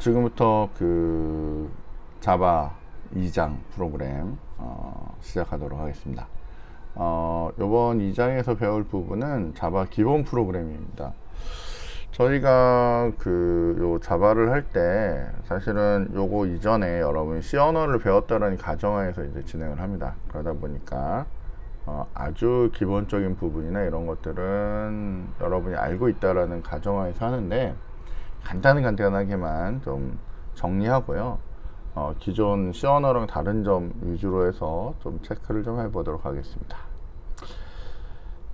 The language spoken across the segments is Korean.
지금부터 그 자바 2장 프로그램 시작하도록 하겠습니다. 이번 2장에서 배울 부분은 자바 기본 프로그램입니다. 저희가 요 자바를 할 때 사실은 요거 이전에 여러분이 C 언어를 배웠다라는 가정하에서 이제 진행을 합니다. 그러다 보니까 아주 기본적인 부분이나 이런 것들은 여러분이 알고 있다라는 가정하에서 하는데 간단하게만 좀 정리하고요. 기존 C 언어랑 다른 점 위주로 해서 좀 체크를 좀 해보도록 하겠습니다.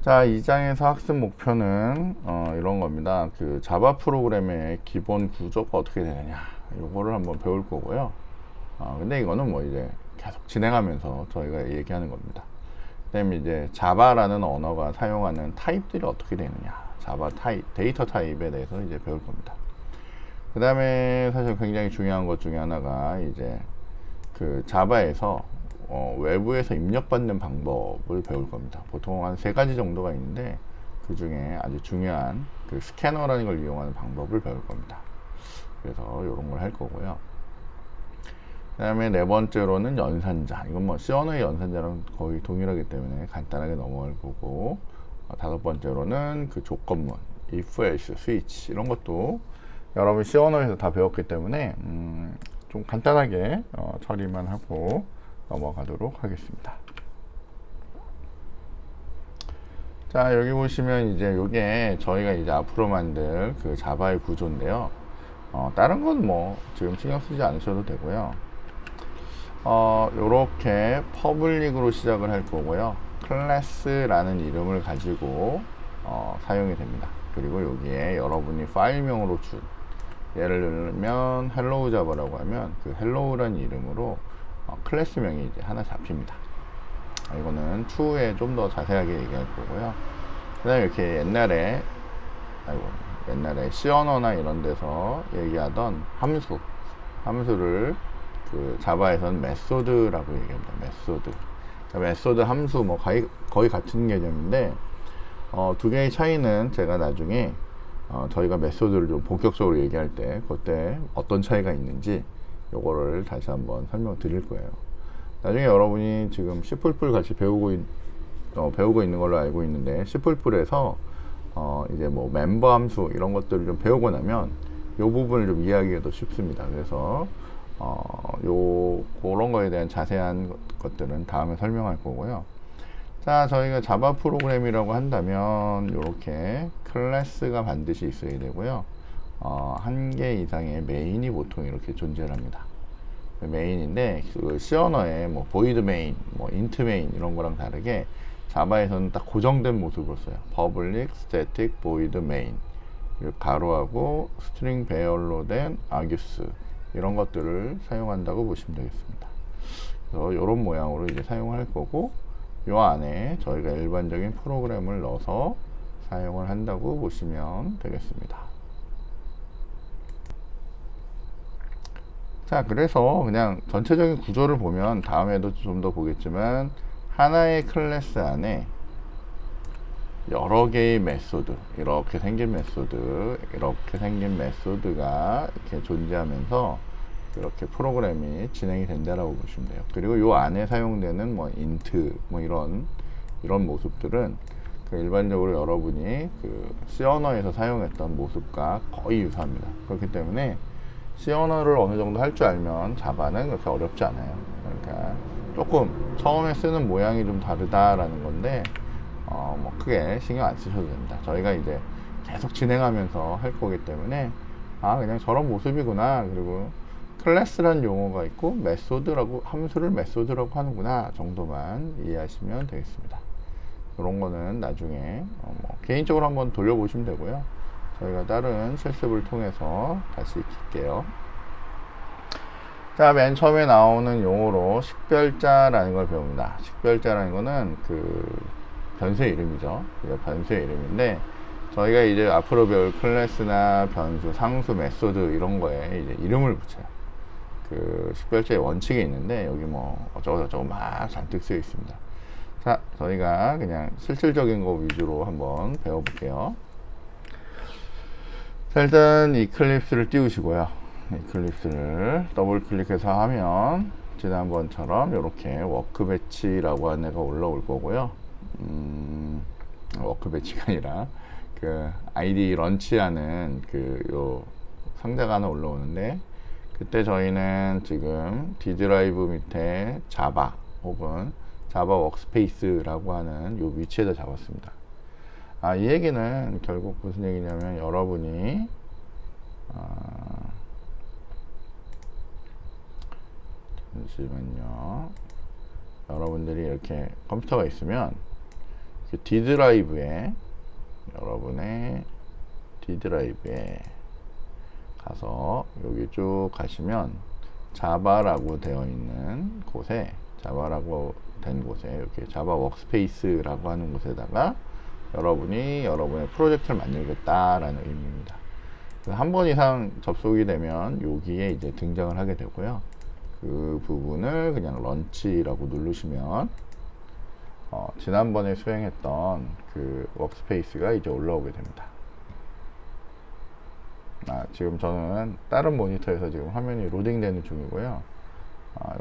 자, 2장에서 학습 목표는 이런 겁니다. 그 자바 프로그램의 기본 구조가 어떻게 되느냐, 요거를 한번 배울 거고요. 근데 이거는 뭐 이제 계속 진행하면서 저희가 얘기하는 겁니다. 그다음에 이제 자바라는 언어가 사용하는 타입들이 어떻게 되느냐, 자바 타입, 데이터 타입에 대해서 이제 배울 겁니다. 그 다음에 사실 굉장히 중요한 것 중에 하나가 이제 그 자바에서 외부에서 입력받는 방법을 배울 겁니다. 보통 한 3가지 정도가 있는데 그 중에 아주 중요한 그 스캐너라는 걸 이용하는 방법을 배울 겁니다. 그래서 이런 걸 할 거고요. 그 다음에 4번째로는 연산자. 이건 뭐 C 언어의 연산자랑 거의 동일하기 때문에 간단하게 넘어갈 거고, 5번째로는 그 조건문, if, else, switch 이런 것도 여러분 C 언어에서 다 배웠기 때문에 좀 간단하게 처리만 하고 넘어가도록 하겠습니다. 자, 여기 보시면 이제 요게 저희가 이제 앞으로 만들 그 자바의 구조인데요. 다른 건 뭐 지금 신경 쓰지 않으셔도 되고요. 요렇게 퍼블릭으로 시작을 할 거고요. 클래스라는 이름을 가지고 사용이 됩니다. 그리고 여기에 여러분이 파일명으로 준, 예를 들면 hello java라고 하면 그 hello라는 이름으로 클래스명이 이제 하나 잡힙니다. 이거는 추후에 좀 더 자세하게 얘기할 거고요. 그 다음에 이렇게 옛날에 C 언어나 이런 데서 얘기하던 함수를 그 자바에서는 메소드라고 얘기합니다. 메소드. 메소드 함수 뭐 거의 같은 개념인데 두 개의 차이는 제가 나중에 저희가 메소드를 좀 본격적으로 얘기할 때 그때 어떤 차이가 있는지 요거를 다시 한번 설명 드릴 거예요. 나중에 여러분이 지금 C++ 같이 배우고 있는 걸로 알고 있는데, C++에서 이제 뭐 멤버 함수 이런 것들을 좀 배우고 나면 요 부분을 좀 이해하기가 더 쉽습니다. 그래서 그런 거에 대한 자세한 것들은 다음에 설명할 거고요. 자, 저희가 자바 프로그램이라고 한다면 이렇게 클래스가 반드시 있어야 되고요. 1개 이상의 메인이 보통 이렇게 존재합니다. 메인인데 그 C 언어에 뭐 void main, 뭐 int main 이런 거랑 다르게 자바에서는 딱 고정된 모습으로 써요. public static void main, 가로하고 스트링 배열로 된 args 이런 것들을 사용한다고 보시면 되겠습니다. 그래서 이런 모양으로 이제 사용할 거고, 요 안에 저희가 일반적인 프로그램을 넣어서 사용을 한다고 보시면 되겠습니다. 자, 그래서 그냥 전체적인 구조를 보면 다음에도 좀 더 보겠지만, 하나의 클래스 안에 여러 개의 메소드, 이렇게 생긴 메소드가 이렇게 존재하면서 이렇게 프로그램이 진행이 된다라고 보시면 돼요. 그리고 요 안에 사용되는 뭐 int 뭐 이런 모습들은 그 일반적으로 여러분이 그 C 언어에서 사용했던 모습과 거의 유사합니다. 그렇기 때문에 C 언어를 어느 정도 할 줄 알면 자바는 그렇게 어렵지 않아요. 그러니까 조금 처음에 쓰는 모양이 좀 다르다라는 건데 뭐 크게 신경 안 쓰셔도 됩니다. 저희가 이제 계속 진행하면서 할 거기 때문에 그냥 저런 모습이구나, 그리고 클래스라는 용어가 있고 메소드라고, 함수를 메소드라고 하는구나 정도만 이해하시면 되겠습니다. 이런 거는 나중에 뭐 개인적으로 한번 돌려보시면 되고요. 저희가 다른 실습을 통해서 다시 익힐게요. 자, 맨 처음에 나오는 용어로 식별자라는 걸 배웁니다. 식별자라는 거는 그 변수의 이름이죠. 변수의 이름인데, 저희가 이제 앞으로 배울 클래스나 변수, 상수, 메소드 이런 거에 이제 이름을 붙여요. 그 식별자의 원칙이 있는데 여기 뭐 어쩌고저쩌고 막 잔뜩 쓰여 있습니다. 자, 저희가 그냥 실질적인 거 위주로 한번 배워볼게요. 자, 일단 이클립스를 띄우시고요. 이클립스를 더블 클릭해서 하면 지난번처럼 이렇게 워크 배치라고 하는 애가 올라올 거고요. 워크 배치가 아니라 그 아이디 런치하는 그 요 상자가 하나 올라오는데, 그때 저희는 지금 D 드라이브 밑에 자바 혹은 자바 워크스페이스라고 하는 요 위치에다 잡았습니다. 이 얘기는 결국 무슨 얘기냐면, 여러분이 잠시만요. 여러분들이 이렇게 컴퓨터가 있으면 그 D 드라이브에, 여러분의 D 드라이브에 가서 여기 쭉 가시면 자바라고 되어 있는 곳에, 자바라고 된 곳에 이렇게 자바 워크스페이스라고 하는 곳에다가 여러분이 여러분의 프로젝트를 만들겠다라는 의미입니다. 한 번 이상 접속이 되면 여기에 이제 등장을 하게 되고요. 그 부분을 그냥 런치라고 누르시면 지난번에 수행했던 그 워크스페이스가 이제 올라오게 됩니다. 지금 저는 다른 모니터에서 지금 화면이 로딩되는 중이고요.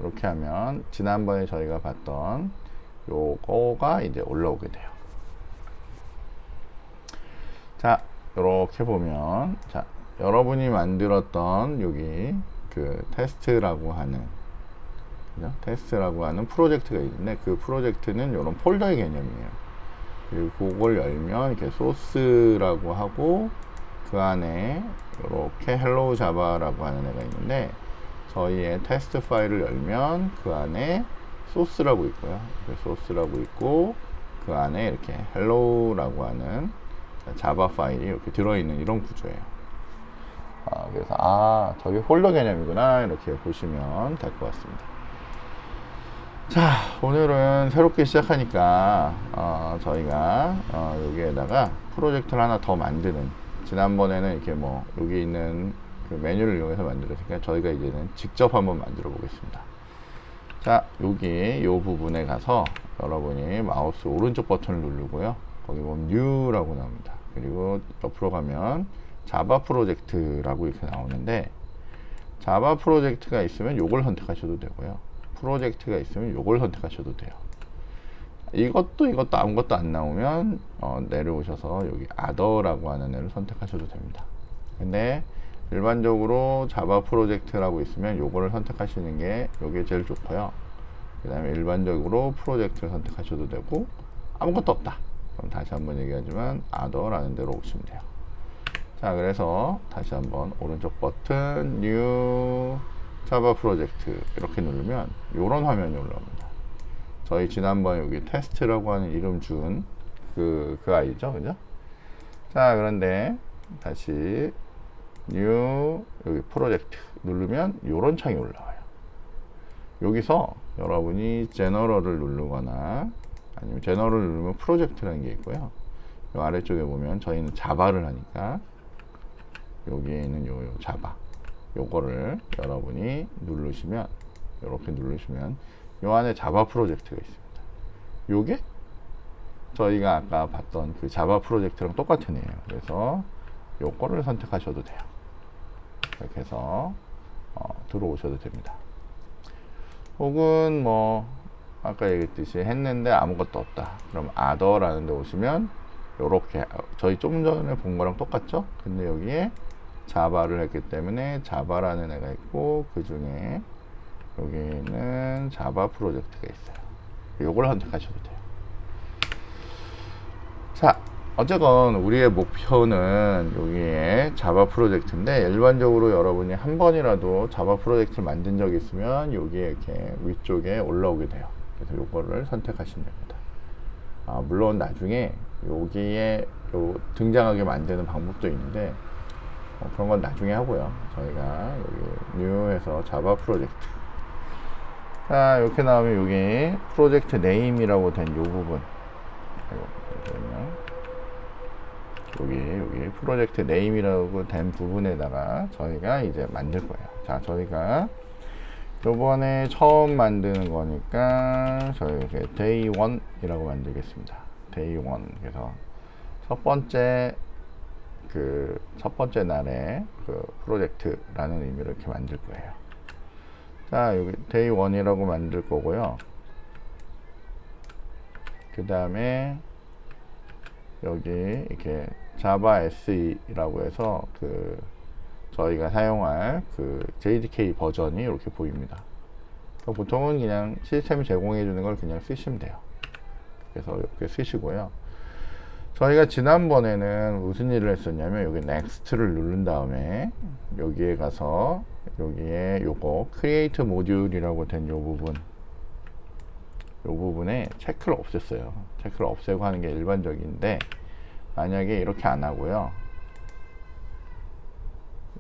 이렇게 하면 지난번에 저희가 봤던 요거가 이제 올라오게 돼요. 자, 이렇게 보면, 자, 여러분이 만들었던 여기 그 테스트라고 하는, 그죠? 테스트라고 하는 프로젝트가 있는데, 그 프로젝트는 이런 폴더의 개념이에요. 그리고 그걸 열면 이렇게 소스라고 하고, 그 안에 이렇게 헬로우 자바라고 하는 애가 있는데, 저희의 테스트 파일을 열면 그 안에 소스라고 있고요. 소스라고 있고, 그 안에 이렇게 헬로우라고 하는 자바 파일이 이렇게 들어있는 이런 구조예요. 그래서 저게 폴더 개념이구나, 이렇게 보시면 될 것 같습니다. 자, 오늘은 새롭게 시작하니까 저희가 여기에다가 프로젝트를 하나 더 만드는, 지난번에는 이렇게 뭐 여기 있는 그 메뉴를 이용해서 만들었으니까 저희가 이제는 직접 한번 만들어 보겠습니다. 자, 여기 요 부분에 가서 여러분이 마우스 오른쪽 버튼을 누르고요. 거기 보면 New라고 나옵니다. 그리고 옆으로 가면 자바 프로젝트라고 이렇게 나오는데, 자바 프로젝트가 있으면 요걸 선택하셔도 되고요. 프로젝트가 있으면 요걸 선택하셔도 돼요. 이것도 아무것도 안 나오면 내려오셔서 여기 Other라고 하는 애를 선택하셔도 됩니다. 근데 일반적으로 자바 프로젝트라고 있으면 요거를 선택하시는 게 요게 제일 좋고요. 그 다음에 일반적으로 프로젝트를 선택하셔도 되고, 아무것도 없다 그럼 다시 한번 얘기하지만 Other라는 데로 오시면 돼요. 자, 그래서 다시 한번 오른쪽 버튼 New 자바 프로젝트 이렇게 누르면 요런 화면이 올라옵니다. 저희 지난번에 여기 테스트라고 하는 이름 준 그 아이죠, 그죠? 자, 그런데 다시 New 여기 프로젝트 누르면 요런 창이 올라와요. 여기서 여러분이 제너럴을 누르거나 아니면 제너럴을 누르면 프로젝트라는 게 있고요. 요 아래쪽에 보면 저희는 자바를 하니까 여기에 있는 요 자바, 요거를 여러분이 누르시면, 이렇게 누르시면 요 안에 자바 프로젝트가 있습니다. 요게 저희가 아까 봤던 그 자바 프로젝트랑 똑같은 애예요. 그래서 요거를 선택하셔도 돼요. 이렇게 해서 들어오셔도 됩니다. 혹은 뭐 아까 얘기했듯이 했는데 아무것도 없다, 그럼 Other라는 데 오시면 요렇게 저희 좀 전에 본 거랑 똑같죠? 근데 여기에 자바를 했기 때문에 자바라는 애가 있고, 그 중에 여기는 자바 프로젝트가 있어요. 요걸 선택하셔도 돼요. 자, 어쨌건 우리의 목표는 여기에 자바 프로젝트인데, 일반적으로 여러분이 한 번이라도 자바 프로젝트를 만든 적이 있으면 여기에 이렇게 위쪽에 올라오게 돼요. 그래서 요거를 선택하시면 됩니다. 물론 나중에 여기에 등장하게 만드는 방법도 있는데 그런 건 나중에 하고요. 저희가 여기 뉴에서 자바 프로젝트, 자, 이렇게 나오면 여기 프로젝트 네임이라고 된 요 부분, 여기 프로젝트 네임이라고 된 부분에다가 저희가 이제 만들 거예요. 자, 저희가 요번에 처음 만드는 거니까 저희 이렇게 day 1이라고 만들겠습니다. day 1. 그래서 첫 번째 그 첫 번째 날의 그 프로젝트라는 의미로 이렇게 만들 거예요. 자, 여기 데이 1이라고 만들 거고요. 그 다음에 여기 이렇게 자바 SE라고 해서 그 저희가 사용할 그 JDK 버전이 이렇게 보입니다. 보통은 그냥 시스템이 제공해 주는 걸 그냥 쓰시면 돼요. 그래서 이렇게 쓰시고요. 저희가 지난번에는 무슨 일을 했었냐면 여기 넥스트를 누른 다음에 여기에 가서 여기에 요거 크리에이트 모듈이라고 된 요 부분에 체크를 없앴어요. 체크를 없애고 하는 게 일반적인데, 만약에 이렇게 안 하고요.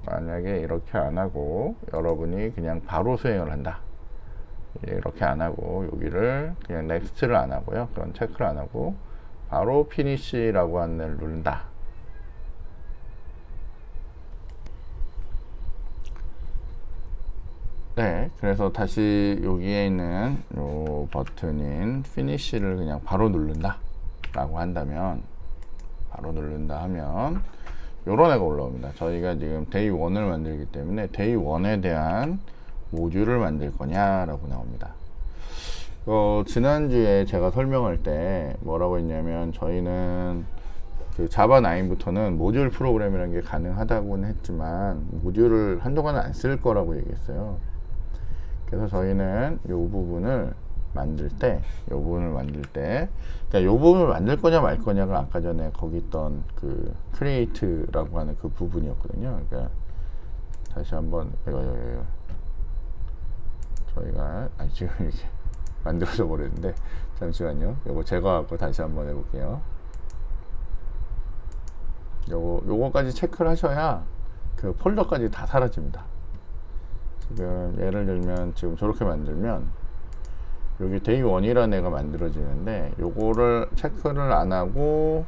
만약에 이렇게 안 하고 여러분이 그냥 바로 수행을 한다. 이렇게 안 하고 여기를 그냥 넥스트를 안 하고요. 그런 체크를 안 하고 바로 피니시라고 하는 데를 누른다. 네, 그래서 다시 여기에 있는 요 버튼인 피니시를 그냥 바로 누른다 라고 한다면, 바로 누른다 하면 요런 애가 올라옵니다. 저희가 지금 데이 1을 만들기 때문에 데이 1에 대한 모듈을 만들 거냐 라고 나옵니다. 지난주에 제가 설명할 때 뭐라고 했냐면, 저희는 그 자바 9부터는 모듈 프로그램이라는 게 가능하다고는 했지만 모듈을 한동안은 안 쓸 거라고 얘기했어요. 그래서 저희는 이 부분을 만들 때, 그러니까 이 부분을 만들 거냐 말 거냐가 아까 전에 거기 있던 그 create라고 하는 그 부분이었거든요. 그러니까 다시 한번 저희가 지금 이렇게 만들어져 버렸는데, 잠시만요. 요거 제거하고 다시 한번 해볼게요. 요거까지 체크를 하셔야 그 폴더까지 다 사라집니다. 지금 예를 들면 지금 저렇게 만들면 여기 데이 1이라는 애가 만들어지는데, 요거를 체크를 안 하고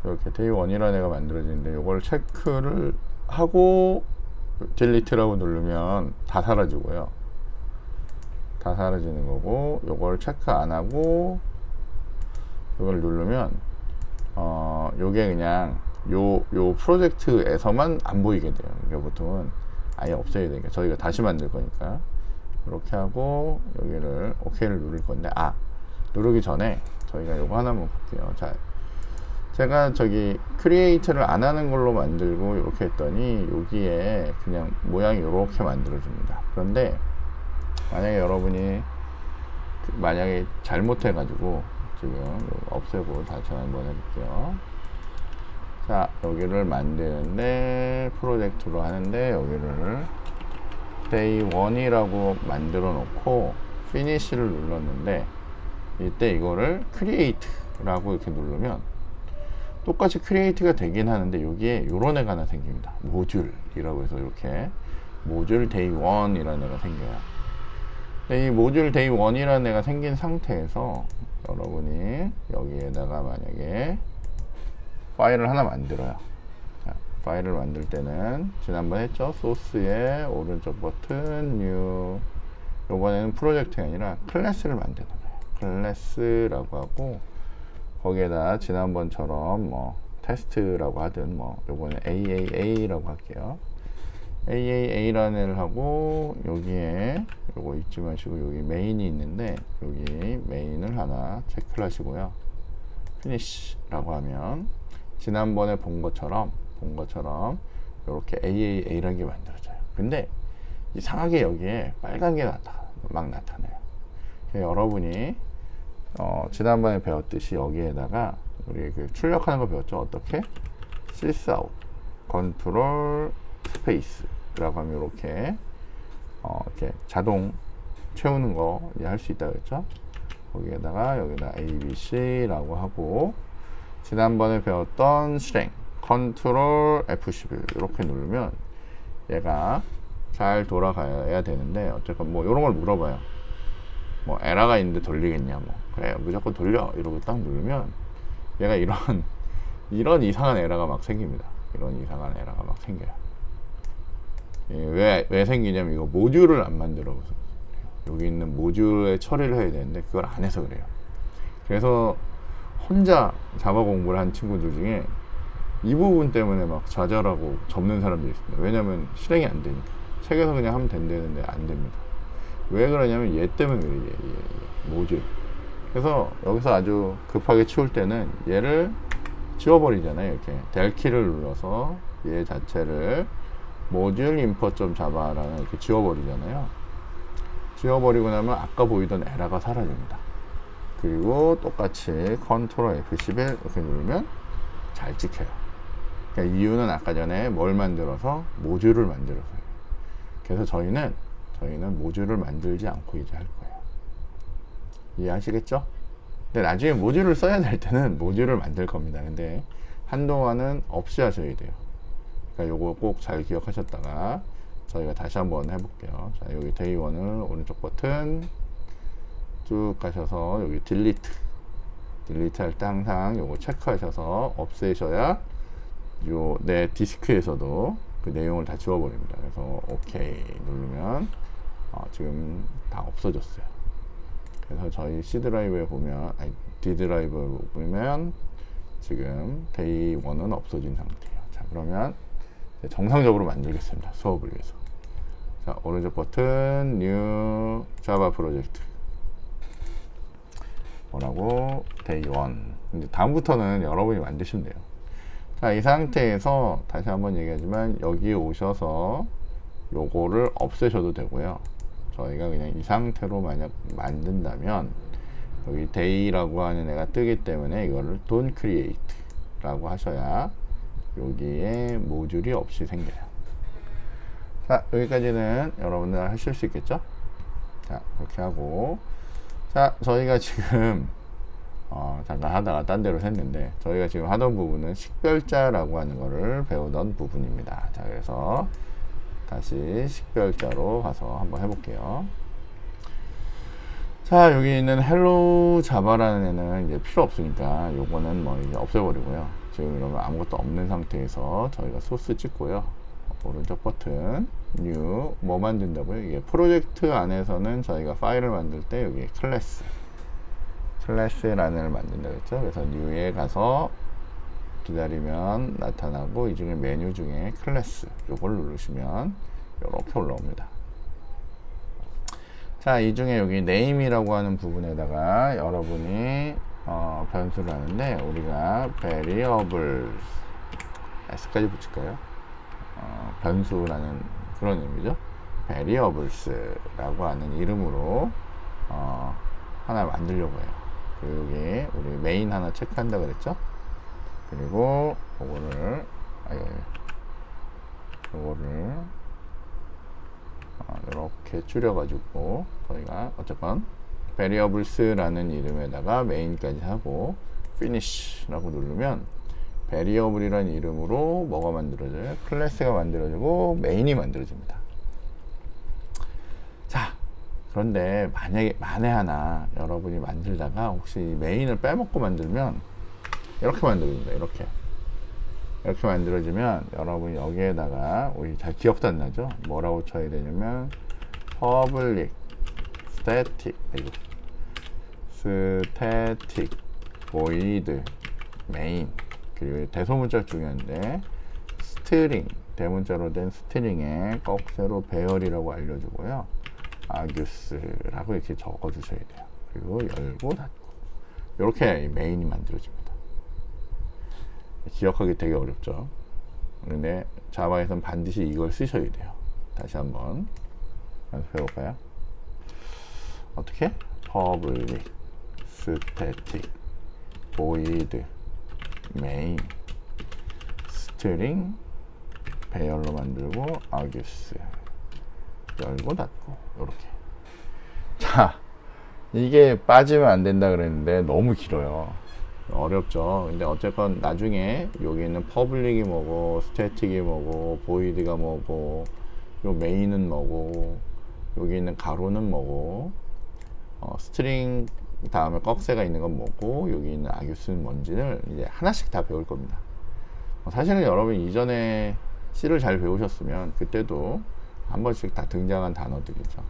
이렇게 데이 1이라는 애가 만들어지는데, 요걸 체크를 하고 딜리트라고 누르면 다 사라지고요. 다 사라지는 거고, 요걸 체크 안 하고 이걸 누르면 요게 그냥 요 프로젝트에서만 안 보이게 돼요. 그러니까 보통은 아예 없애야 되니까 저희가 다시 만들 거니까 이렇게 하고 여기를 OK를 누를 건데, 누르기 전에 저희가 요거 하나만 볼게요. 자, 제가 저기 크리에이트를 안 하는 걸로 만들고 이렇게 했더니 여기에 그냥 모양이 이렇게 만들어집니다. 그런데 만약에 여러분이 만약에 잘못해 가지고 지금 없애고 다시 한번 해볼게요. 자, 여기를 만드는데 프로젝트로 하는데 여기를 day 1이라고 만들어 놓고 finishi를 눌렀는데, 이때 이거를 create라고 이렇게 누르면 똑같이 create가 되긴 하는데 여기에 요런 애가 하나 생깁니다. 모듈이라고 해서 이렇게 모듈 day 1이라는 애가 생겨요. 이 모듈 day 1이라는 애가 생긴 상태에서 여러분이 여기에다가 만약에 파일을 하나 만들어요. 자, 파일을 만들 때는 지난번 했죠. 소스에 오른쪽 버튼 뉴, 요번에는 프로젝트가 아니라 클래스를 만드는 거예요. 클래스라고 하고 거기에다 지난번처럼 뭐 테스트라고 하든 뭐 요번에 AAA라고 할게요. AAA라는 애를 하고 여기에 요거 잊지 마시고 여기 메인이 있는데 여기 메인을 하나 체크를 하시고요. 피니시라고 하면 지난번에 본 것처럼 이렇게 AAA라는 게 만들어져요. 근데 이상하게 여기에 빨간 게 막 나타나요. 여러분이 지난번에 배웠듯이 여기에다가 우리 그 출력하는 거 배웠죠? 어떻게? sysout 컨트롤 스페이스라고 하면 이렇게 자동 채우는 거 할 수 있다 그랬죠? 거기에다가 여기다 ABC라고 하고 지난번에 배웠던 실행 컨트롤 F11 이렇게 누르면 얘가 잘 돌아가야 되는데, 어쨌건 뭐 이런 걸 물어봐요. 뭐 에러가 있는데 돌리겠냐, 뭐 그래 무조건 돌려 이러고 딱 누르면 얘가 이런 이상한 에러가 막 생깁니다. 이런 이상한 에러가 막 생겨요. 왜 생기냐면 이거 모듈을 안 만들어서 여기 있는 모듈에 처리를 해야 되는데 그걸 안 해서 그래요. 그래서 혼자 자바 공부를 한 친구들 중에 이 부분 때문에 막 좌절하고 접는 사람들이 있습니다. 왜냐면 실행이 안 되니까. 책에서 그냥 하면 된다는데 안 됩니다. 왜 그러냐면 얘 때문에 그래. 얘. 모듈. 그래서 여기서 아주 급하게 치울 때는 얘를 지워버리잖아요. 이렇게 델 키를 눌러서 얘 자체를 모듈 인포.java라는 이렇게 지워버리잖아요. 지워버리고 나면 아까 보이던 에러가 사라집니다. 그리고 똑같이 컨트롤 F11 이렇게 누르면 잘 찍혀요. 그러니까 이유는 아까 전에 뭘 만들어서 모듈을 만들어서요. 그래서 저희는 모듈을 만들지 않고 이제 할 거예요. 이해하시겠죠? 근데 나중에 모듈을 써야 될 때는 모듈을 만들 겁니다. 근데 한동안은 없이 하셔야 돼요. 그러니까 요거 꼭 잘 기억하셨다가 저희가 다시 한번 해볼게요. 자, 여기 데이 1을 오른쪽 버튼 쭉 가셔서 여기 딜리트 할 때 항상 요거 체크하셔서 없애셔야 요 내 디스크에서도 그 내용을 다 지워버립니다. 그래서 오케이 누르면 지금 다 없어졌어요. 그래서 저희 C 드라이브에 보면 D 드라이브에 보면 지금 데이 1은 없어진 상태예요. 자, 그러면 정상적으로 만들겠습니다. 수업을 위해서. 자, 오른쪽 버튼 New Java 프로젝트 뭐라고 데이 1. 근데 다음부터는 여러분이 만드시면 돼요. 자, 이 상태에서 다시 한번 얘기하지만 여기 오셔서 요거를 없애셔도 되고요. 저희가 그냥 이 상태로 만약 만든다면 여기 day라고 하는 애가 뜨기 때문에 이거를 don't create 라고 하셔야 여기에 모듈이 없이 생겨요. 자, 여기까지는 여러분들 하실 수 있겠죠? 자, 그렇게 하고 자, 저희가 지금 잠깐 하다가 딴 데로 샜는데 저희가 지금 하던 부분은 식별자라고 하는 거를 배우던 부분입니다. 자, 그래서 다시 식별자로 가서 한번 해볼게요. 자, 여기 있는 헬로 자바라는 애는 이제 필요 없으니까 요거는 뭐 이제 없애버리고요. 지금 이러면 아무것도 없는 상태에서 저희가 소스 찍고요. 오른쪽 버튼 뉴 뭐 만든다고요? 이게 프로젝트 안에서는 저희가 파일을 만들 때 여기 클래스라는 을 만든다고 했죠. 그래서 뉴에 가서 기다리면 나타나고 이 중에 메뉴 중에 클래스 요걸 누르시면 이렇게 올라옵니다. 자, 이 중에 여기 name이라고 하는 부분에다가 여러분이 변수를 하는데 우리가 variables s까지 붙일까요? 변수라는 그런 의미죠. variables라고 하는 이름으로 하나 만들려고 해요. 그리고 여기 우리 메인 하나 체크한다 그랬죠? 그리고 요거를 이렇게 줄여가지고 저희가 어쨌건 variables라는 이름에다가 main까지 하고 finish라고 누르면 variable이라는 이름으로 뭐가 만들어져요? 클래스가 만들어지고 main이 만들어집니다. 자, 그런데 만에 하나 여러분이 만들다가 혹시 main을 빼먹고 만들면 이렇게 만들어집니다. 이렇게 만들어지면 여러분이 여기에다가 우리 잘 기억도 안 나죠? 뭐라고 쳐야 되냐면 public static void main 그리고 대소문자 중요한데 string 대문자로 된 스트링에 꺽쇠로 배열이라고 알려주고요. argus라고 이렇게 적어 주셔야 돼요. 그리고 열고 닫고 이렇게 메인이 만들어집니다. 기억하기 되게 어렵죠. 근데 자바에서는 반드시 이걸 쓰셔야 돼요. 다시 한번 연습해 볼까요? 어떻게? public static void main string 배열로 만들고 args 열고 닫고 이렇게. 자, 이게 빠지면 안 된다 그랬는데 너무 길어요. 어렵죠. 근데 어쨌건 나중에 여기 있는 퍼블릭이 뭐고 스태틱이 뭐고 보이드가 뭐고 요 메인은 뭐고 여기 있는 가로는 뭐고 스트링 다음에 꺽쇠가 있는 건 뭐고 여기 있는 아규스는 뭔지를 이제 하나씩 다 배울 겁니다. 사실은 여러분 이전에 C를 잘 배우셨으면 그때도 한 번씩 다 등장한 단어들이죠.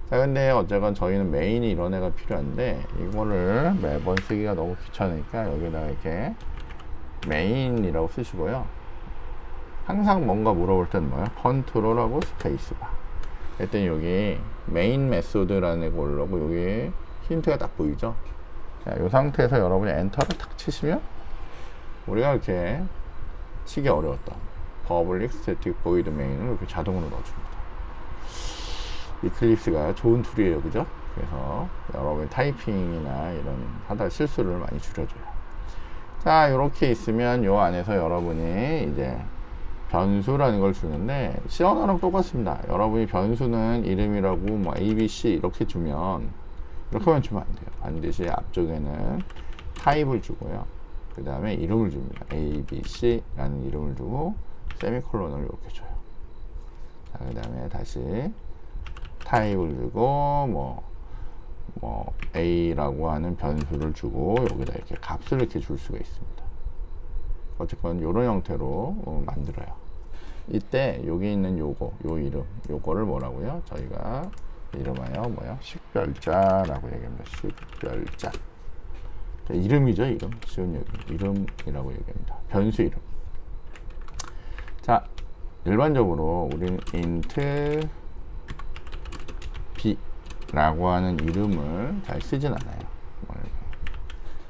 자, 근데 어쨌건 저희는 메인이 이런 애가 필요한데 이거를 매번 쓰기가 너무 귀찮으니까 여기다가 이렇게 메인이라고 쓰시고요. 항상 뭔가 물어볼 때는 뭐예요? 컨트롤하고 스페이스바. 그랬더니 여기 메인 메소드라는 거 올라오고 여기 힌트가 딱 보이죠? 자, 이 상태에서 여러분이 엔터를 탁 치시면 우리가 이렇게 치기 어려웠던 public static void main을 이렇게 자동으로 넣어줍니다. 이클립스가 좋은 툴이에요, 그죠? 그래서 여러분 타이핑이나 이런 하다 실수를 많이 줄여줘요. 자, 이렇게 있으면 요 안에서 여러분이 이제 변수라는 걸 주는데 C 언어랑 똑같습니다. 여러분이 변수는 이름이라고 뭐 ABC 이렇게 주면 이렇게만 주면 안 돼요. 반드시 앞쪽에는 타입을 주고요. 그 다음에 이름을 줍니다. ABC라는 이름을 주고 세미콜론을 이렇게 줘요. 자, 그 다음에 다시 타입을 주고 뭐 A라고 하는 변수를 주고 여기다 이렇게 값을 이렇게 줄 수가 있습니다. 어쨌건 이런 형태로 만들어요. 이때 여기 있는 요 이름, 요거를 뭐라고요? 저희가 이름하여 뭐요? 식별자라고 얘기합니다. 식별자. 이름이죠, 이름. 쉬운 이름이라고 얘기합니다. 변수 이름. 자, 일반적으로 우리는 int b라고 하는 이름을 잘 쓰진 않아요.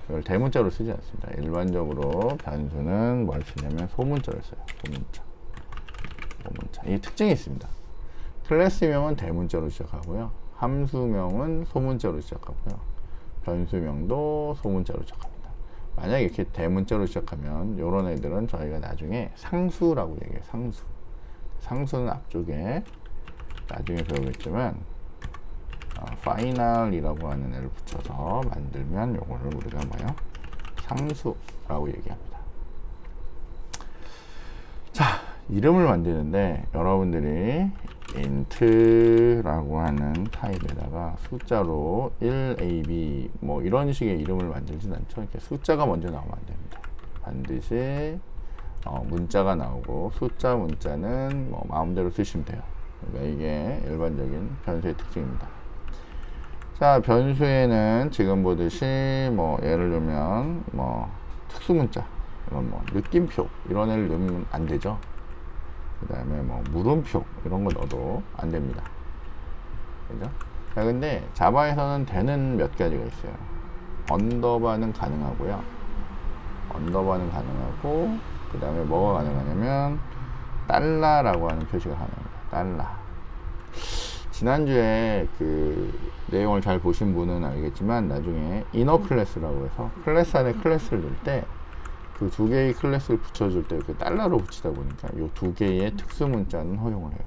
이걸 대문자로 쓰지 않습니다. 일반적으로 변수는 뭘 쓰냐면 소문자를 써요. 소문자. 이 특징이 있습니다. 클래스명은 대문자로 시작하고요. 함수명은 소문자로 시작하고요. 변수명도 소문자로 시작합니다. 만약에 이렇게 대문자로 시작하면 이런 애들은 저희가 나중에 상수라고 얘기해요. 상수는 앞쪽에 나중에 배우겠지만 final이라고 하는 애를 붙여서 만들면 요거를 우리가 뭐요? 상수라고 얘기합니다. 자, 이름을 만드는데 여러분들이 int라고 하는 타입에다가 숫자로 1ab 뭐 이런 식의 이름을 만들진 않죠. 이렇게 숫자가 먼저 나오면 안 됩니다. 반드시 문자가 나오고 문자는 뭐 마음대로 쓰시면 돼요. 그러니까 이게 일반적인 변수의 특징입니다. 자, 변수에는 지금 보듯이 뭐 예를 들면 뭐 특수문자 이런 뭐 느낌표 이런 애를 넣으면 안 되죠. 그 다음에 뭐 물음표 이런 거 넣어도 안 됩니다. 그죠? 자, 근데 자바에서는 되는 몇 가지가 있어요. 언더바는 가능하고요. 그 다음에 뭐가 가능하냐면 달러라고 하는 표시가 가능합니다. 달러. 지난주에 그 내용을 잘 보신 분은 알겠지만 나중에 이너 클래스라고 해서 클래스 안에 클래스를 넣을 때 그 두 개의 클래스를 붙여줄 때 그 달러로 붙이다 보니까 이 두 개의 특수 문자는 허용을 해요.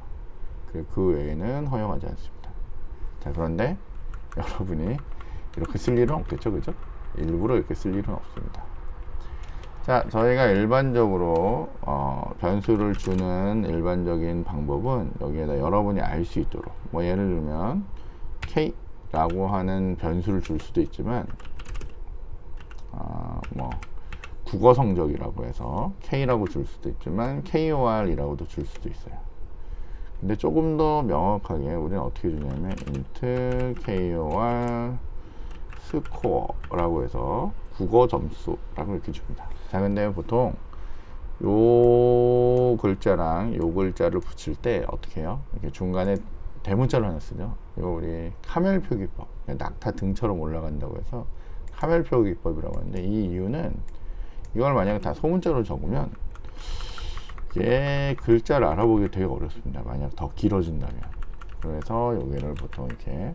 그 외에는 허용하지 않습니다. 자, 그런데 여러분이 이렇게 쓸 일은 없겠죠, 그죠? 일부러 이렇게 쓸 일은 없습니다. 자, 저희가 일반적으로 변수를 주는 일반적인 방법은 여기에다 여러분이 알 수 있도록 뭐 예를 들면 K라고 하는 변수를 줄 수도 있지만 뭐 국어 성적이라고 해서 K라고 줄 수도 있지만 KOR이라고도 줄 수도 있어요. 근데 조금 더 명확하게 우리는 어떻게 주냐면 int KOR 스코어라고 해서 국어 점수라고 이렇게 줍니다. 자, 근데 보통 요 글자랑 요 글자를 붙일 때 어떻게 해요? 이렇게 중간에 대문자를 하나 쓰죠. 이거 우리 카멜 표기법, 낙타 등처럼 올라간다고 해서 카멜 표기법이라고 하는데 이 이유는 이걸 만약에 다 소문자로 적으면 얘 글자를 알아보기 되게 어렵습니다. 만약 더 길어진다면. 그래서 여기를 보통 이렇게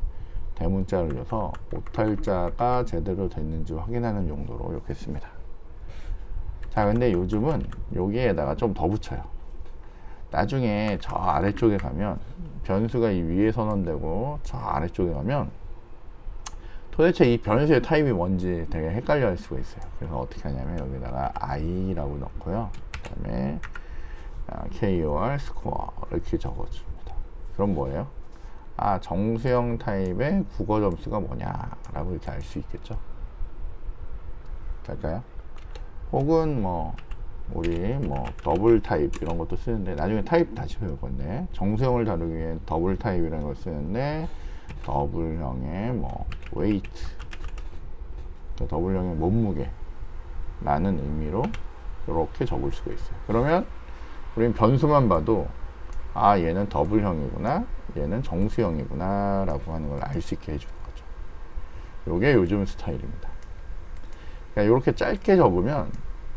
대문자를 넣어서 오탈자가 제대로 됐는지 확인하는 용도로 이렇게 씁니다. 자, 근데 요즘은 여기에다가 좀 더 붙여요. 나중에 저 아래쪽에 가면 변수가 이 위에 선언되고 저 아래쪽에 가면 도대체 이 변수의 타입이 뭔지 되게 헷갈려 할 수가 있어요. 그래서 어떻게 하냐면 여기다가 i라고 넣고요. 그 다음에 KOR 스코어 이렇게 적어줍니다. 그럼 뭐예요? 정수형 타입의 국어 점수가 뭐냐라고 이렇게 알 수 있겠죠. 될까요? 혹은 뭐 우리 뭐 더블 타입 이런 것도 쓰는데 나중에 타입 다시 배울 건데 정수형을 다루기 위해 더블 타입이라는 걸 쓰는데 더블형의 뭐 웨이트, 더블형의 몸무게 라는 의미로 이렇게 적을 수가 있어요. 그러면 우리는 변수만 봐도 아, 얘는 더블형이구나, 얘는 정수형이구나 라고 하는 걸 알 수 있게 해주는 거죠. 요게 요즘 스타일입니다. 그러니까 이렇게 짧게 적으면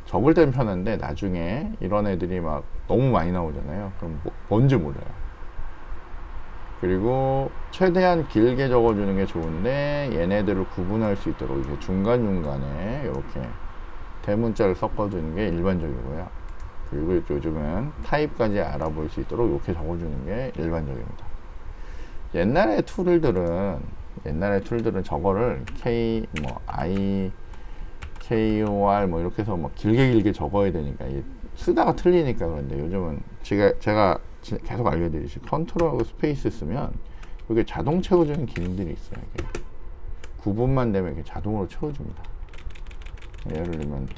적을 땐 편한데 나중에 이런 애들이 막 너무 많이 나오잖아요. 그럼 뭔지 몰라요. 그리고 최대한 길게 적어주는 게 좋은데 얘네들을 구분할 수 있도록 이렇게 중간중간에 이렇게 대문자를 섞어주는 게 일반적이고요. 그리고 요즘은 타입까지 알아볼 수 있도록 이렇게 적어주는 게 일반적입니다. 옛날의 툴들은 저거를 KOR 뭐 이렇게 해서 막 길게 적어야 되니까 쓰다가 틀리니까. 그런데 요즘은 제가 계속 알려드리듯이 컨트롤하고 스페이스 쓰면 이게 자동 채워주는 기능들이 있어요. 이게 구분만 되면 이렇게 자동으로 채워줍니다. 예를 들면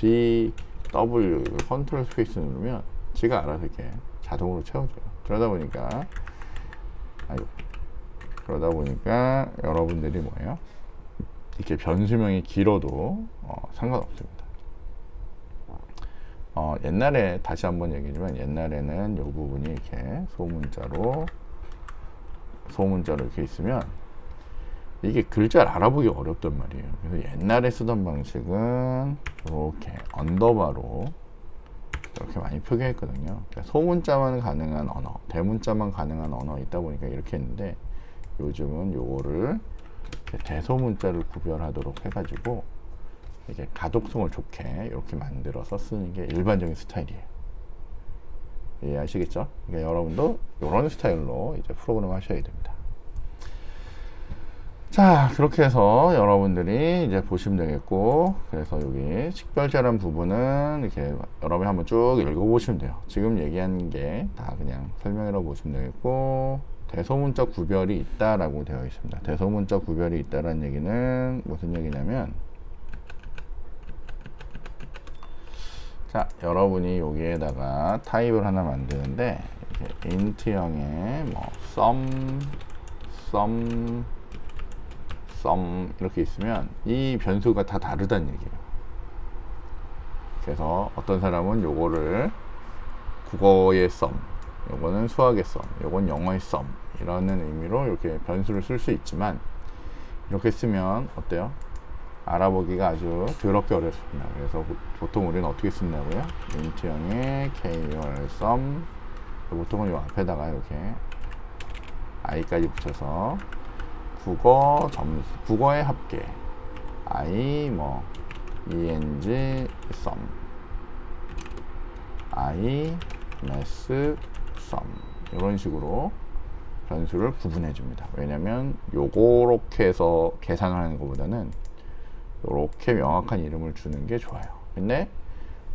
W 컨트롤 스페이스 누르면 지가 알아서 이렇게 자동으로 채워줘요. 그러다 보니까 여러분들이 뭐예요? 이렇게 변수명이 길어도 상관없습니다. 옛날에 다시 한번 얘기하지만 옛날에는 이 부분이 이렇게 소문자로 이렇게 있으면 이게 글자를 알아보기 어렵단 말이에요. 그래서 옛날에 쓰던 방식은 이렇게 언더바로 이렇게 많이 표기했거든요. 그러니까 소문자만 가능한 언어, 대문자만 가능한 언어 있다 보니까 이렇게 했는데 요즘은 요거를 대소문자를 구별하도록 해가지고 이게 가독성을 좋게 이렇게 만들어서 쓰는 게 일반적인 스타일이에요. 이해하시겠죠? 그러니까 여러분도 이런 스타일로 이제 프로그램 하셔야 됩니다. 자, 그렇게 해서 여러분들이 이제 보시면 되겠고, 그래서 여기 식별자란 부분은 이렇게 여러분이 한번 쭉 읽어보시면 돼요. 지금 얘기한 게 다 그냥 설명이라고 보시면 되겠고, 대소문자 구별이 있다라고 되어 있습니다. 대소문자 구별이 있다라는 얘기는 무슨 얘기냐면, 자, 여러분이 여기에다가 타입을 하나 만드는데 이렇게 int형의 뭐 sum 이렇게 있으면 이 변수가 다 다르다는 얘기예요. 그래서 어떤 사람은 요거를 국어의 sum, 요거는 수학의 sum, 요건 영어의 sum 이라는 의미로 이렇게 변수를 쓸 수 있지만 이렇게 쓰면 어때요? 알아보기가 아주 더럽게 어렵습니다. 그래서 보통 우리는 어떻게 쓴다고요? int형의 KOR sum, 보통은 이 앞에다가 이렇게 i까지 붙여서 국어 점수, 국어의 합계 i 뭐 eng sum, i math sum 이런 식으로 변수를 구분해 줍니다. 왜냐면 요렇게 해서 계산을 하는 것보다는 이렇게 명확한 이름을 주는 게 좋아요. 근데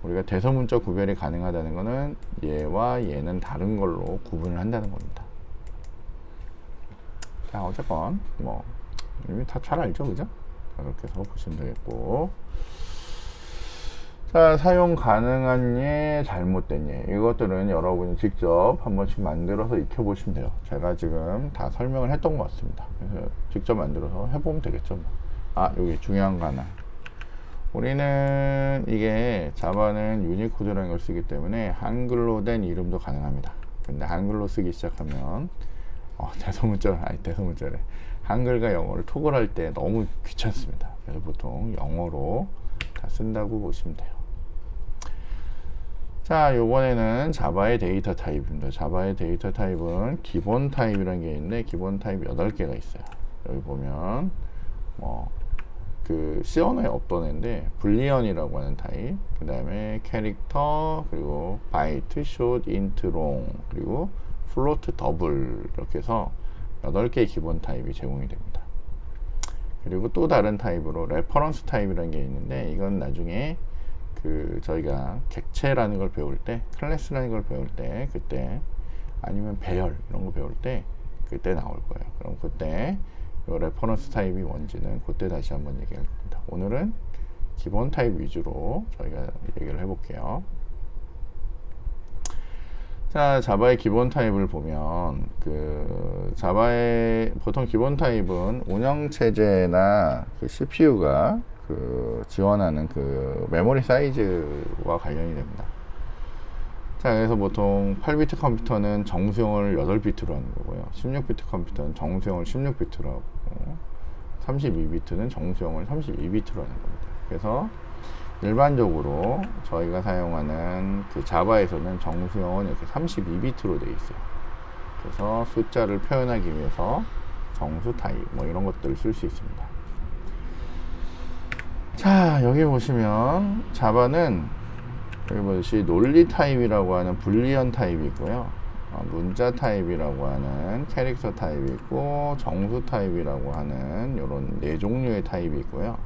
우리가 대소문자 구별이 가능하다는 것은 얘와 얘는 다른 걸로 구분을 한다는 겁니다. 자, 어쨌건 뭐 이미 다 잘 알죠, 그죠? 자, 그렇게 해서 보시면 되겠고, 자, 사용 가능한 예, 잘못된 예, 이것들은 여러분이 직접 한 번씩 만들어서 익혀보시면 돼요. 제가 지금 다 설명을 했던 것 같습니다. 그래서 직접 만들어서 해보면 되겠죠. 뭐. 아, 여기 중요한 거 하나. 우리는 이게 자바는 유니코드라는 걸 쓰기 때문에 한글로 된 이름도 가능합니다. 근데 한글로 쓰기 시작하면 대소문자래. 한글과 영어를 토글할 때 너무 귀찮습니다. 그래서 보통 영어로 다 쓴다고 보시면 돼요. 자, 요번에는 자바의 데이터 타입입니다. 자바의 데이터 타입은 기본 타입이라는 게 있는데 기본 타입 8개가 있어요. 여기 보면 C 언어에 없던 애인데 불리언이라고 하는 타입, 그 다음에 캐릭터, 그리고 바이트, 숏, 인트, 롱, 그리고 플로트, 더블 이렇게 해서 8개의 기본 타입이 제공이 됩니다. 그리고 또 다른 타입으로 레퍼런스 타입이라는 게 있는데 이건 나중에 저희가 객체라는 걸 배울 때, 클래스라는 걸 배울 때, 그때 아니면 배열 이런 거 배울 때 그때 나올 거예요. 그럼 그때 이 레퍼런스 타입이 뭔지는 그때 다시 한번 얘기할 겁니다. 오늘은 기본 타입 위주로 저희가 얘기를 해볼게요. 자, 자바의 기본 타입을 보면 자바의 보통 기본 타입은 운영체제나 CPU가 지원하는 그 메모리 사이즈와 관련이 됩니다. 자, 그래서 보통 8비트 컴퓨터는 정수형을 8비트로 하는 거고요. 16비트 컴퓨터는 정수형을 16비트로 하고, 32비트는 정수형을 32비트로 하는 겁니다. 그래서 일반적으로 저희가 사용하는 그 자바에서는 정수형은 이렇게 32비트로 되어 있어요. 그래서 숫자를 표현하기 위해서 정수 타입 뭐 이런 것들을 쓸 수 있습니다. 자, 여기 보시면 자바는 여기 보듯이 논리 타입이라고 하는 불리언 타입이 있고요. 문자 타입이라고 하는 캐릭터 타입이 있고, 정수 타입이라고 하는 이런 네 종류의 타입이 있고요.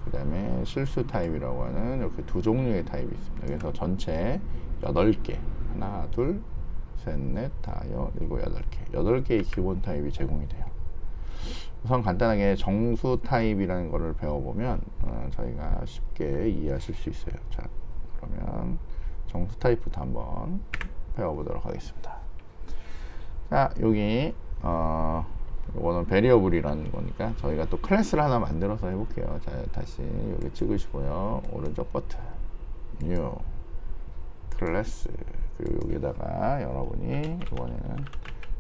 그 다음에 실수 타입이라고 하는 이렇게 두 종류의 타입이 있습니다. 그래서 전체 8개, 하나, 둘, 셋, 넷, 다, 일곱, 8개, 8개의 기본 타입이 제공이 돼요. 우선 간단하게 정수 타입이라는 것을 배워보면 저희가 쉽게 이해하실 수 있어요. 자, 그러면 정수 타입부터 한번 배워보도록 하겠습니다. 자, 여기 이거는 베리어블이라는 거니까 저희가 또 클래스를 하나 만들어서 해볼게요. 자, 다시 여기 찍으시고요. 오른쪽 버튼 뉴 클래스, 그리고 여기다가 여러분이 이번에는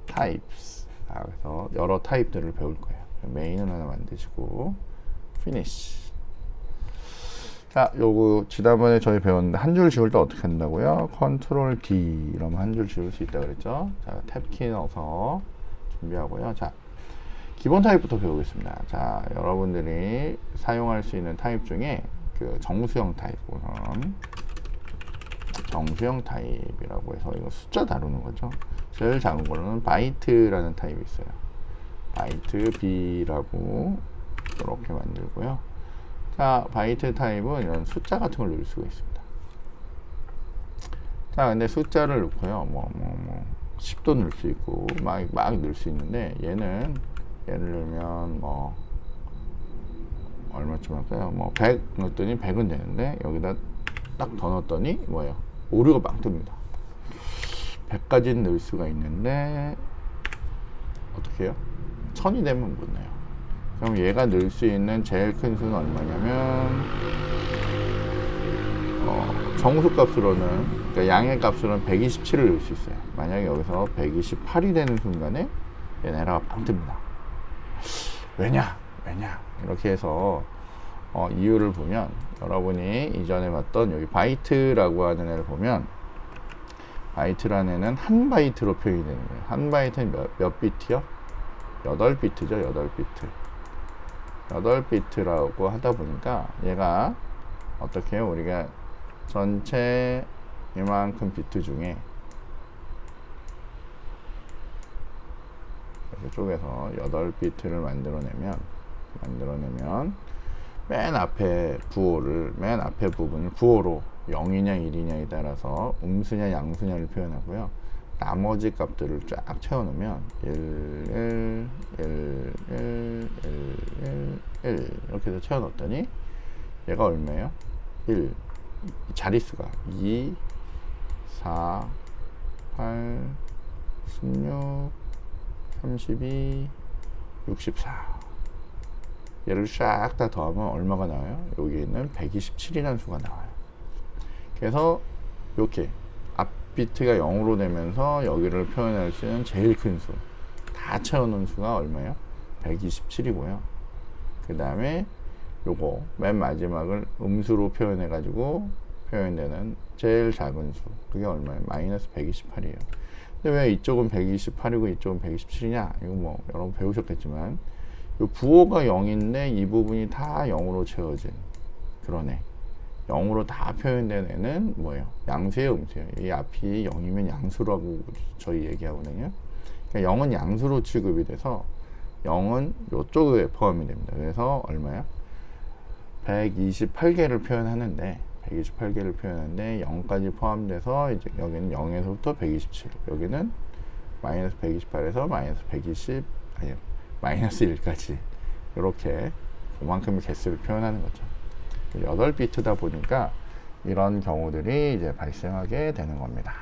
타입스, 그래서 여러 타입들을 배울 거예요. 메인은 하나 만드시고 피니시. 자, 요거 지난번에 저희 배웠는데 한 줄 지울 때 어떻게 한다고요? 컨트롤 D 이러면 한 줄 지울 수 있다 그랬죠. 자, 탭키 넣어서 준비하고요. 자, 기본 타입부터 배우겠습니다. 자, 여러분들이 사용할 수 있는 타입 중에 그 정수형 타입, 우선 정수형 타입이라고 해서 이거 숫자 다루는 거죠. 제일 작은 거는 바이트라는 타입이 있어요. 바이트 B라고 이렇게 만들고요. 자, 바이트 타입은 이런 숫자 같은 걸 넣을 수가 있습니다. 자, 근데 숫자를 넣고요. 10도 넣을 수 있고 막 넣을 수 있는데, 얘는 예를 들면 얼마쯤 할까요? 100 넣었더니 100은 되는데, 여기다 딱 더 넣었더니 뭐예요? 오류가 막 뜹니다. 100까지는 넣을 수가 있는데 어떻게 해요? 1000이 되면 못 넣어요. 그럼 얘가 넣을 수 있는 제일 큰 수는 얼마냐면 정수 값으로는, 그러니까 양의 값으로는 127을 넣을 수 있어요. 만약에 여기서 128이 되는 순간에 얘는 에러가 빵 뜹니다. 왜냐 이렇게 해서 이유를 보면, 여러분이 이전에 봤던 여기 바이트라고 하는 애를 보면, 바이트라는 애는 한 바이트로 표현이 되는 거예요. 한 바이트는 몇 비트요? 8비트죠. 8비트라고 하다 보니까 얘가 어떻게 해요? 우리가 전체 이만큼 비트 중에 이렇게 쪼개서 8비트를 만들어내면 맨 앞에 부분을 부호로 0이냐 1이냐에 따라서 음수냐 양수냐를 표현하고요. 나머지 값들을 쫙 채워놓으면 1 이렇게 해서 채워놓았더니 얘가 얼마예요? 1, 자릿수가 2, 4, 8, 16, 32, 64. 얘를 싹 다 더하면 얼마가 나와요? 여기 있는 127이라는 수가 나와요. 그래서 이렇게 앞 비트가 0으로 되면서 여기를 표현할 수 있는 제일 큰 수, 다 채워놓은 수가 얼마예요? 127이고요. 그 다음에 요거 맨 마지막을 음수로 표현해 가지고 표현되는 제일 작은 수, 그게 얼마예요? 마이너스 128이에요. 근데 왜 이쪽은 128이고 이쪽은 127이냐? 이거 여러분 배우셨겠지만, 요 부호가 0인데 이 부분이 다 0으로 채워진 그런 애, 0으로 다 표현된 애는 뭐예요? 양수예요, 음수예요? 이 앞이 0이면 양수라고 저희 얘기하거든요. 그러니까 0은 양수로 취급이 돼서 0은 요쪽에 포함이 됩니다. 그래서 얼마야? 128개를 표현하는데 0까지 포함돼서 이제 여기는 0에서부터 127, 여기는 마이너스 128에서 마이너스 120, 아니요, 마이너스 1까지 이렇게 그만큼의 개수를 표현하는 거죠. 8비트다 보니까 이런 경우들이 이제 발생하게 되는 겁니다.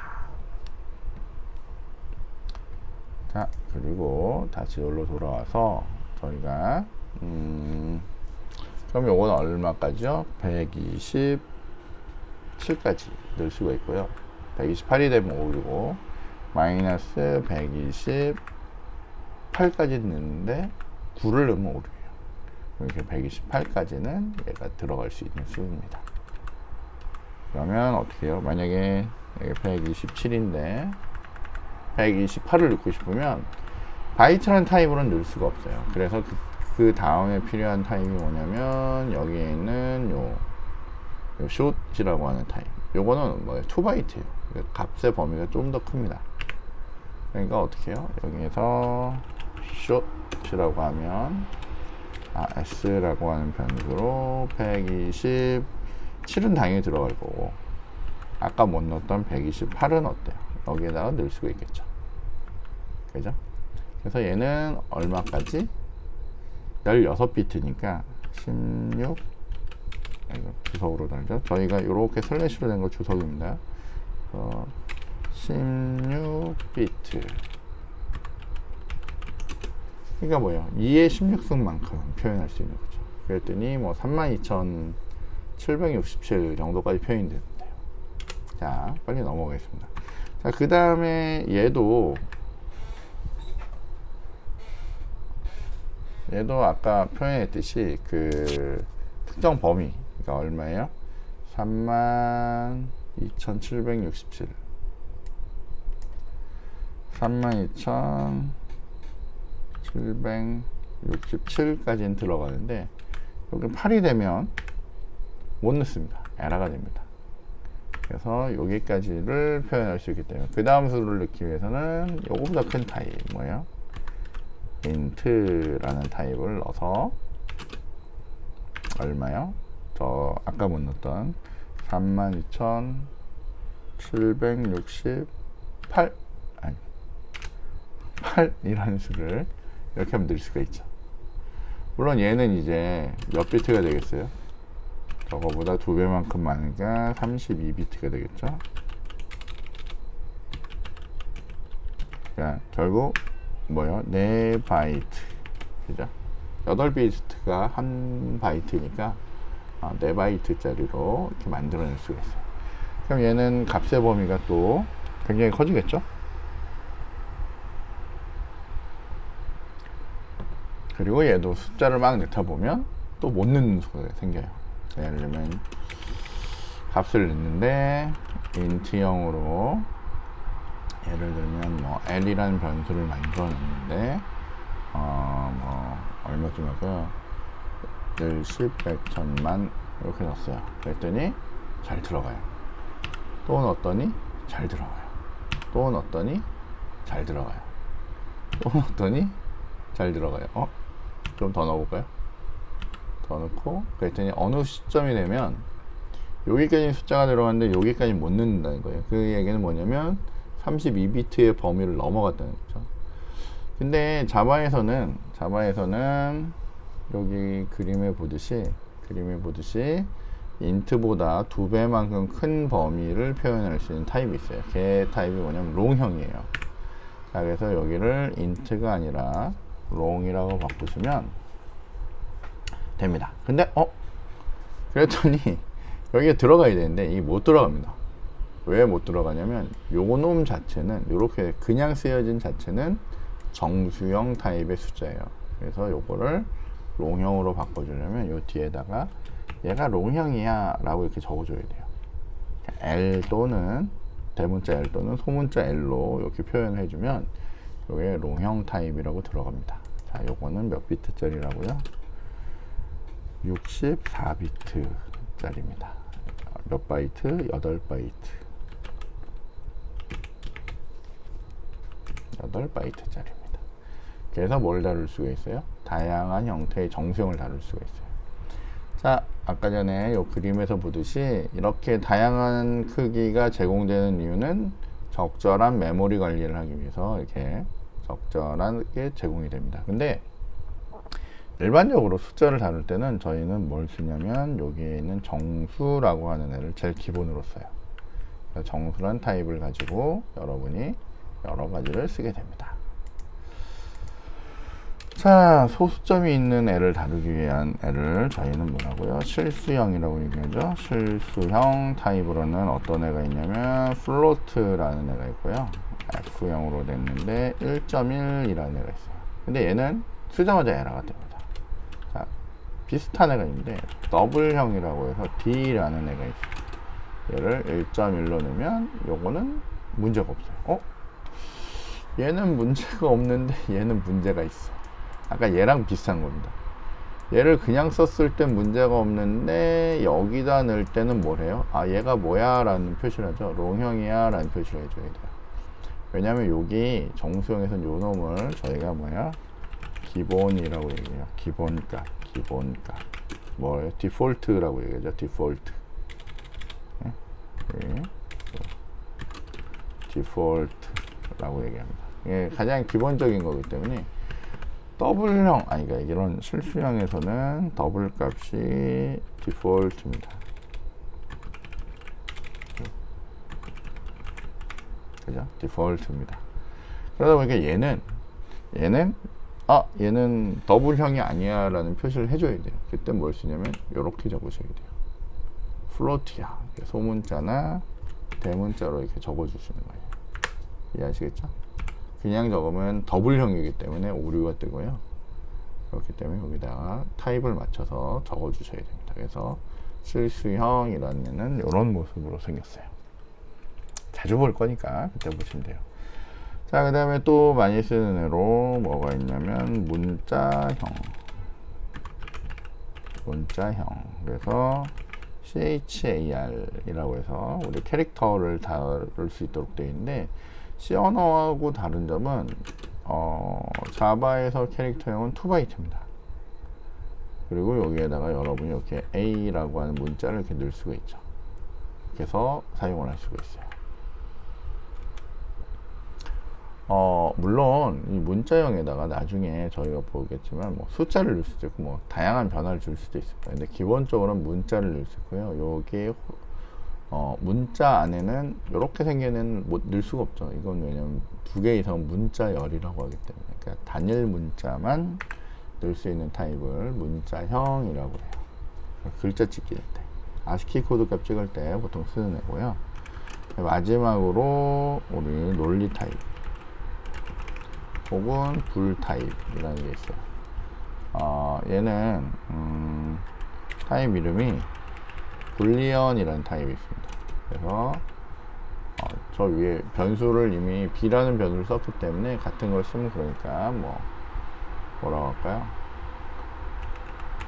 자, 그리고 다시 여기로 돌아와서 저희가 그럼 요거는 얼마까지요? 127까지 넣을 수가 있고요. 128이 되면 5이고 마이너스 128까지 넣는데 9를 넣으면 5예요. 이렇게 128까지는 얘가 들어갈 수 있는 수입니다. 그러면 어떻게 해요? 만약에 127인데 128을 넣고 싶으면 바이트라는 타입으로는 넣을 수가 없어요. 그래서 그 다음에 필요한 타입이 뭐냐면 여기에 있는 요 숏이라고 하는 타입. 요거는 뭐 2바이트예요. 값의 범위가 좀 더 큽니다. 그러니까 어떻게 해요? 여기에서 숏이라고 하면 s라고 하는 변수로 127은 당연히 들어갈 거고 아까 못 넣었던 128은 어때요? 여기에다가 넣을 수가 있겠죠. 그죠? 그래서 얘는 얼마까지? 16비트니까 16 이거 주석으로 달죠. 저희가 이렇게 슬래시로 된 거 주석입니다. 16비트 그러니까 뭐예요? 2의 16승만큼 표현할 수 있는 거죠. 그랬더니 뭐 32,767 정도까지 표현이 되는데요. 자, 빨리 넘어가겠습니다. 자, 그 다음에 얘도 아까 표현했듯이 그 특정 범위가 얼마예요? 32,767 32,767까지는 들어가는데 여기 8이 되면 못 넣습니다. 에러가 됩니다. 그래서 여기까지를 표현할 수 있기 때문에 그 다음 수를 넣기 위해서는 요거보다 큰 타입 뭐예요? int라는 타입을 넣어서 얼마요? 저 아까 못 넣었던 32,768 아니 8이라는 수를 이렇게 하면 넣을 수가 있죠. 물론 얘는 이제 몇 비트가 되겠어요? 저거보다 2배만큼 많으니까 32비트가 되겠죠. 자, 결국 뭐요? 4바이트 그죠? 8비트가 1바이트니까 4바이트짜리로 이렇게 만들어낼 수가 있어요. 그럼 얘는 값의 범위가 또 굉장히 커지겠죠? 그리고 얘도 숫자를 막 넣다 보면 또 못 넣는 수가 생겨요. 예를 들면 값을 넣는데 int형으로 예를 들면 뭐 l이라는 변수를 만들어 놨는데 뭐 얼마쯤 할까요? 1, 10, 100, 1000만 이렇게 넣었어요. 그랬더니 잘 들어가요. 또 넣었더니 잘 들어가요. 또 넣었더니 잘 들어가요. 또 넣었더니 잘 들어가요. 좀 더 넣어볼까요? 더 넣고 그랬더니 어느 시점이 되면 여기까지 숫자가 들어갔는데 여기까지 못 넣는다는 거예요. 그 얘기는 뭐냐면 32비트의 범위를 넘어갔다는 거죠. 근데 자바에서는 여기 그림에 보듯이 int보다 2배만큼 큰 범위를 표현할 수 있는 타입이 있어요. 걔 타입이 뭐냐면 롱형이에요. 자, 그래서 여기를 int가 아니라 롱이라고 바꾸시면 됩니다. 근데 그랬더니 여기에 들어가야 되는데 이게 못 들어갑니다. 왜 못 들어가냐면 요거 놈 자체는 이렇게 그냥 쓰여진 자체는 정수형 타입의 숫자예요. 그래서 요거를 롱형으로 바꿔주려면 요 뒤에다가 얘가 롱형이야 라고 이렇게 적어줘야 돼요. L 또는 대문자 L 또는 소문자 L로 이렇게 표현해주면 요게 롱형 타입이라고 들어갑니다. 자, 요거는 몇 비트짜리라고요? 64비트 짜리입니다. 몇 바이트? 8바이트. 8바이트짜리입니다. 그래서 뭘 다룰 수가 있어요? 다양한 형태의 정수형을 다룰 수가 있어요. 자, 아까 전에 이 그림에서 보듯이 이렇게 다양한 크기가 제공되는 이유는 적절한 메모리 관리를 하기 위해서 이렇게 적절하게 제공이 됩니다. 근데 일반적으로 숫자를 다룰 때는 저희는 뭘 쓰냐면 여기에 있는 정수라고 하는 애를 제일 기본으로 써요. 정수란 타입을 가지고 여러분이 여러 가지를 쓰게 됩니다. 자, 소수점이 있는 애를 다루기 위한 애를 저희는 뭐라고요? 실수형이라고 얘기하죠. 실수형 타입으로는 어떤 애가 있냐면 플로트라는 애가 있고요. F형으로 됐는데 1.1이라는 애가 있어요. 근데 얘는 쓰자마자 에러가 됩니다. 자, 비슷한 애가 있는데 더블형이라고 해서 D라는 애가 있어요. 얘를 1.1로 넣으면 요거는 문제가 없어요. 얘는 문제가 없는데 얘는 문제가 있어. 아까 얘랑 비슷한 겁니다. 얘를 그냥 썼을 땐 문제가 없는데 여기다 넣을 때는 뭐래요? 아, 얘가 뭐야? 라는 표시를 하죠. 롱형이야? 라는 표시를 해줘야 돼요. 왜냐면 여기 정수형에서는 요 놈을 저희가 뭐야? 기본이라고 얘기해요. 기본값. 뭐예요? 디폴트라고 얘기하죠. 디폴트. 네? 네. 디폴트라고 얘기합니다. 이게 가장 기본적인 거기 때문에 더블형, 그러니까 이런 실수형에서는 더블 값이 디폴트입니다. 그죠? 디폴트입니다. 그러다 보니까 얘는 더블형이 아니야 라는 표시를 해줘야 돼요. 그때 뭘 쓰냐면 이렇게 적으셔야 돼요. 플로트야. 소문자나 대문자로 이렇게 적어주시는 거예요. 이해하시겠죠? 그냥 적으면 더블형이기 때문에 오류가 뜨고요. 그렇기 때문에 여기다가 타입을 맞춰서 적어 주셔야 됩니다. 그래서 실수형이라는 애는 이런 모습으로 생겼어요. 자주 볼 거니까 그때 보시면 돼요. 자, 그 다음에 또 많이 쓰는 애로 뭐가 있냐면 문자형. 그래서 CHAR이라고 해서 우리 캐릭터를 다룰 수 있도록 되어 있는데, C 언어하고 다른 점은 자바에서 캐릭터형은 2바이트입니다. 그리고 여기에다가 여러분이 이렇게 A라고 하는 문자를 이렇게 넣을 수가 있죠. 그래서 사용을 할 수가 있어요. 물론 이 문자형에다가 나중에 저희가 보겠지만 뭐 숫자를 넣을 수도 있고 뭐 다양한 변화를 줄 수도 있을 거예요. 근데 기본적으로는 문자를 넣을 수 있고요. 여기 문자 안에는 이렇게 생기는 넣을 수가 없죠. 이건 왜냐면 2개 이상 문자열이라고 하기 때문에, 그러니까 단일 문자만 넣을 수 있는 타입을 문자형이라고 해요. 글자 찍기 때, 아스키 코드 값 찍을 때 보통 쓰는 애고요. 마지막으로 우리 논리 타입 혹은 불 타입이라는 게 있어요. 얘는 타입 이름이 불리언이라는 타입이 있습니다. 그래서 저 위에 변수를 이미 b라는 변수를 썼기 때문에 같은 걸 쓰면 그러니까 뭐라고 할까요?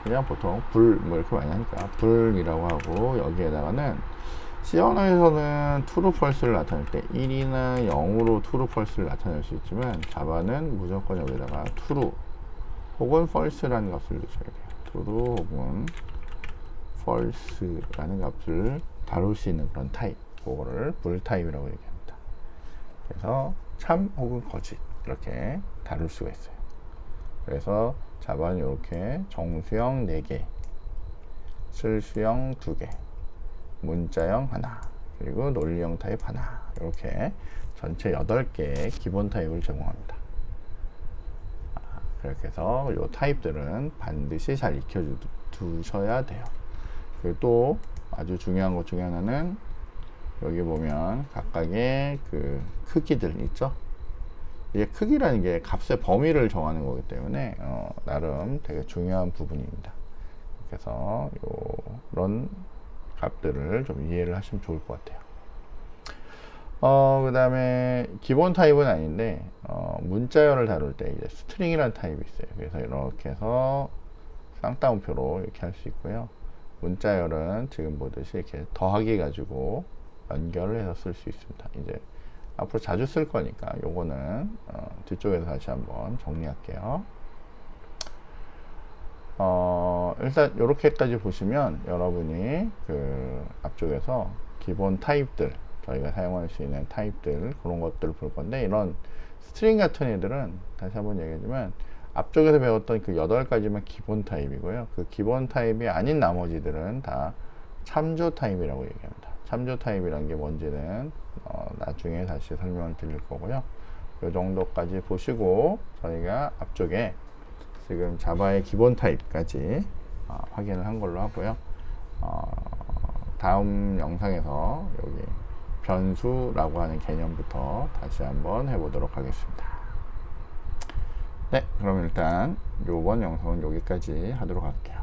그냥 보통 불 이렇게 많이 하니까 불이라고 하고, 여기에다가는 C 언어에서는 true false를 나타낼 때 1이나 0으로 true false를 나타낼 수 있지만 자바는 무조건 여기다가 true 혹은 false라는 값을 넣으셔야 돼요. true 혹은 false라는 값을 다룰 수 있는 그런 타입, 그거를 불 타입이라고 얘기합니다. 그래서 참 혹은 거짓 이렇게 다룰 수가 있어요. 그래서 자바는 이렇게 정수형 4개, 실수형 2개, 문자형 하나, 그리고 논리형 타입 하나, 이렇게 전체 8개의 기본 타입을 제공합니다. 그렇게 해서 이 타입들은 반드시 잘 익혀두셔야 돼요. 그리고 또 아주 중요한 것 중에 하나는 여기 보면 각각의 그 크기들 있죠. 이게 크기라는 게 값의 범위를 정하는 거기 때문에 나름 되게 중요한 부분입니다. 그래서 이런 값들을 좀 이해를 하시면 좋을 것 같아요. 그 다음에 기본 타입은 아닌데 문자열을 다룰 때 이제 스트링이라는 타입이 있어요. 그래서 이렇게 해서 쌍따옴표로 이렇게 할 수 있고요. 문자열은 지금 보듯이 이렇게 더하기 가지고 연결을 해서 쓸 수 있습니다. 이제 앞으로 자주 쓸 거니까 요거는 뒤쪽에서 다시 한번 정리할게요. 일단 이렇게까지 보시면 여러분이 그 앞쪽에서 기본 타입들, 저희가 사용할 수 있는 타입들, 그런 것들을 볼 건데, 이런 스트링 같은 애들은 다시 한번 얘기하지만 앞쪽에서 배웠던 그 8가지만 기본 타입이고요. 그 기본 타입이 아닌 나머지들은 다 참조 타입이라고 얘기합니다. 참조 타입이라는 게 뭔지는 나중에 다시 설명을 드릴 거고요. 이 정도까지 보시고 저희가 앞쪽에 지금 자바의 기본 타입까지 확인을 한 걸로 하고요. 다음 영상에서 여기 변수라고 하는 개념부터 다시 한번 해보도록 하겠습니다. 네, 그럼 일단 이번 영상은 여기까지 하도록 할게요.